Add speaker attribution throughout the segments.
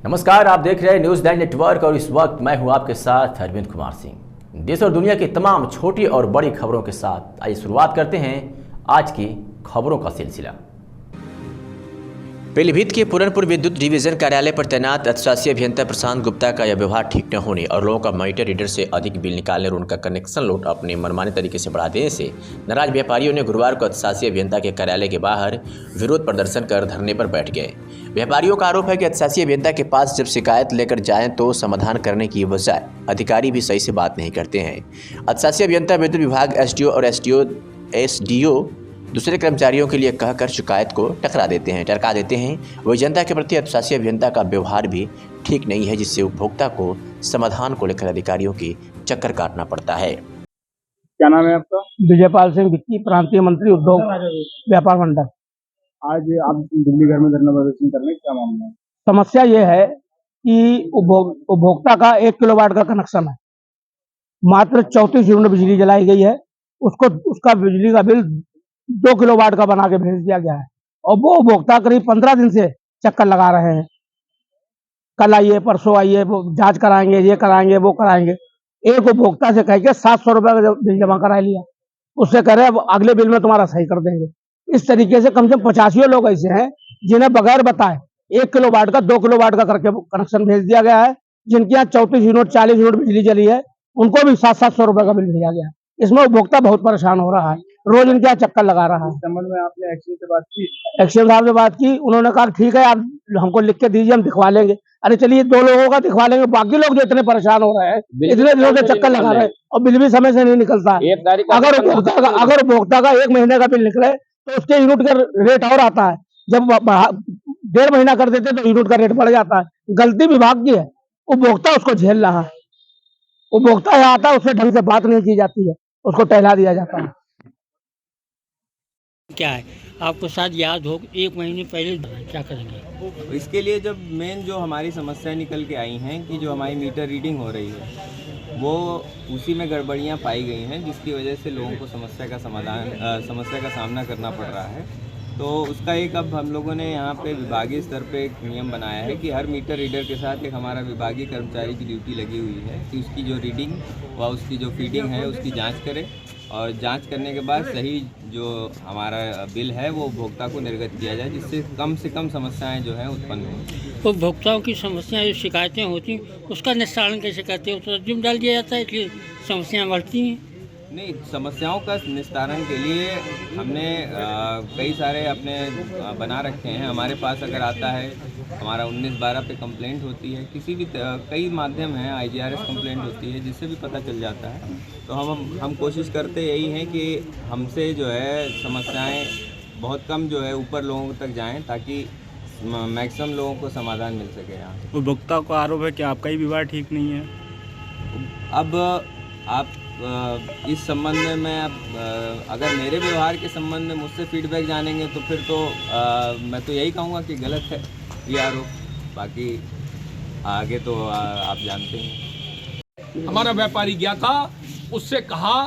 Speaker 1: नमस्कार, आप देख रहे हैं न्यूज़ 9 नेटवर्क और इस वक्त मैं हूं आपके साथ अरविंद कुमार सिंह। देश और दुनिया की तमाम छोटी और बड़ी खबरों के साथ आइए शुरुआत करते हैं आज की खबरों का सिलसिला। पीलीभीत के पूरनपुर विद्युत डिवीजन कार्यालय पर तैनात अधिशासी अभियंता प्रशांत गुप्ता का यह व्यवहार ठीक न होने और लोगों का मीटर रीडर से अधिक बिल निकालने और उनका कनेक्शन लोड अपने मनमाने तरीके से बढ़ा देने से नाराज व्यापारियों ने गुरुवार को अधिशासी अभियंता के कार्यालय के बाहर विरोध प्रदर्शन कर धरने पर बैठ गए। व्यापारियों का आरोप है कि अधिशासी अभियंता के पास जब शिकायत लेकर जाएं तो समाधान करने की बजाय अधिकारी भी सही से बात नहीं करते हैं। अधिशासी अभियंता विद्युत विभाग एसडीओ और एसडीओ दूसरे कर्मचारियों के लिए कहकर शिकायत को टकरा देते हैं। वही जनता के प्रति अधिशासी अभियंता का व्यवहार भी ठीक नहीं है, जिससे उपभोक्ता को समाधान को लेकर अधिकारियों की चक्कर काटना पड़ता है।
Speaker 2: क्या नाम है आपका?
Speaker 3: विजयपाल सिंह वित्तीय प्रांतीय मंत्री उद्योग व्यापार मंडल।
Speaker 2: आज आप दिल्ली घर में धरना प्रदर्शन कर रहे हैं, क्या मामला है?
Speaker 3: समस्या ये है कि उपभोक्ता का 1 किलोवाट का कनेक्शन है, मात्र 34 यूनिट बिजली जलाई गई है। उसका बिजली का बिल 2 किलोवाट का बना के भेज दिया गया है और वो उपभोक्ता करीब 15 दिन से चक्कर लगा रहे हैं। कल आइए, परसों आइए, जांच कराएंगे, ये कराएंगे, वो कराएंगे। एक उपभोक्ता से कह के 700 रुपए का बिल जमा करा लिया, उससे कह रहे हैं अगले बिल में तुम्हारा सही कर देंगे। इस तरीके से कम से कम 85 लोग ऐसे हैं जिन्हें बगैर बताए 1 किलोवाट का 2 किलोवाट का करके कनेक्शन भेज दिया गया है। जिनके यहाँ 34 यूनिट 40 यूनिट बिजली जली है उनको भी 700 रुपए का बिल दिया गया है। इसमें उपभोक्ता बहुत परेशान हो रहा है, रोज इनके यहाँ चक्कर लगा रहा है।
Speaker 2: इस संबंध में आपने एक्शन से बात की?
Speaker 3: एक्शन साहब से बात की, उन्होंने कहा ठीक है आप हमको लिख के दीजिए, हम दिखवा लेंगे। अरे चलिए 2 लोगों का दिखवा लेंगे, बाकी लोग जो इतने परेशान हो रहे हैं, इतने दिनों से चक्कर लगा रहे हैं और बिल भी समय से नहीं निकलता है। अगर उपभोक्ता का 1 महीने का बिल निकले तो उसके यूनिट का रेट और आता है, जब 1.5 महीना कर देते तो यूनिट का रेट बढ़ जाता है। गलती विभाग की है, उपभोक्ता उसको झेल रहा है। उपभोक्ता यहाँ आता है, उससे ढंग से बात नहीं की जाती है, उसको टहला दिया जाता है।
Speaker 4: क्या है आपको शायद याद हो 1 महीने पहले क्या करेंगे?
Speaker 5: इसके लिए जब मेन जो हमारी समस्याएं निकल के आई हैं कि जो हमारी मीटर रीडिंग हो रही है वो उसी में गड़बड़ियां पाई गई हैं, जिसकी वजह से लोगों को समस्या का सामना करना पड़ रहा है। तो उसका एक अब हम लोगों ने यहाँ पे विभागीय स्तर पे एक नियम बनाया है कि हर मीटर रीडर के साथ एक हमारा विभागीय कर्मचारी की ड्यूटी लगी हुई है कि उसकी जो रीडिंग व उसकी जो फीडिंग है उसकी जांच करे और जांच करने के बाद सही जो हमारा बिल है वो उपभोक्ता को निर्गत किया जाए, जिससे कम से कम समस्याएं जो हैं उत्पन्न हों।
Speaker 4: उपभोक्ताओं की समस्याएं जो शिकायतें होती उसका निस्तारण कैसे करते हैं? उसका जिम्मेदार डाल दिया जाता है, इसलिए समस्याएं बढ़ती हैं।
Speaker 5: नहीं, समस्याओं का निस्तारण के लिए हमने कई सारे अपने बना रखे हैं। हमारे पास अगर आता है हमारा 1912 पे कंप्लेंट होती है, किसी भी कई माध्यम हैं, IGRS कंप्लेंट होती है जिससे भी पता चल जाता है। तो हम कोशिश करते यही हैं कि हमसे जो है समस्याएं बहुत कम जो है ऊपर लोगों तक जाएं, ताकि मैक्सिमम लोगों को समाधान मिल सके। यहाँ
Speaker 2: उपभोक्ता को आरोप है कि आपका ही व्यवहार ठीक नहीं है।
Speaker 5: अब आप इस संबंध में मैं अगर मेरे व्यवहार के संबंध में मुझसे फीडबैक जानेंगे तो फिर तो मैं तो यही कहूँगा कि गलत है ये आरोप। बाकी आगे तो आप जानते हैं।
Speaker 6: हमारा व्यापारी गया था, उससे कहा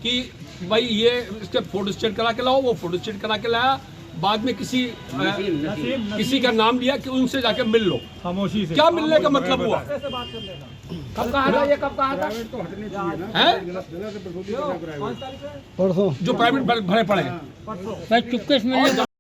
Speaker 6: कि भाई ये इसके फोटो स्टेट करा के लाओ, वो फोटो स्टेट करा के लाया। बाद में किसी का नाम लिया कि उनसे जाके मिल लो। खामोशी से क्या मिलने का मतलब हुआ? कब कहा था ये? कब कहा था? जो प्राइवेट भरे पड़े हैं,
Speaker 4: चुपके से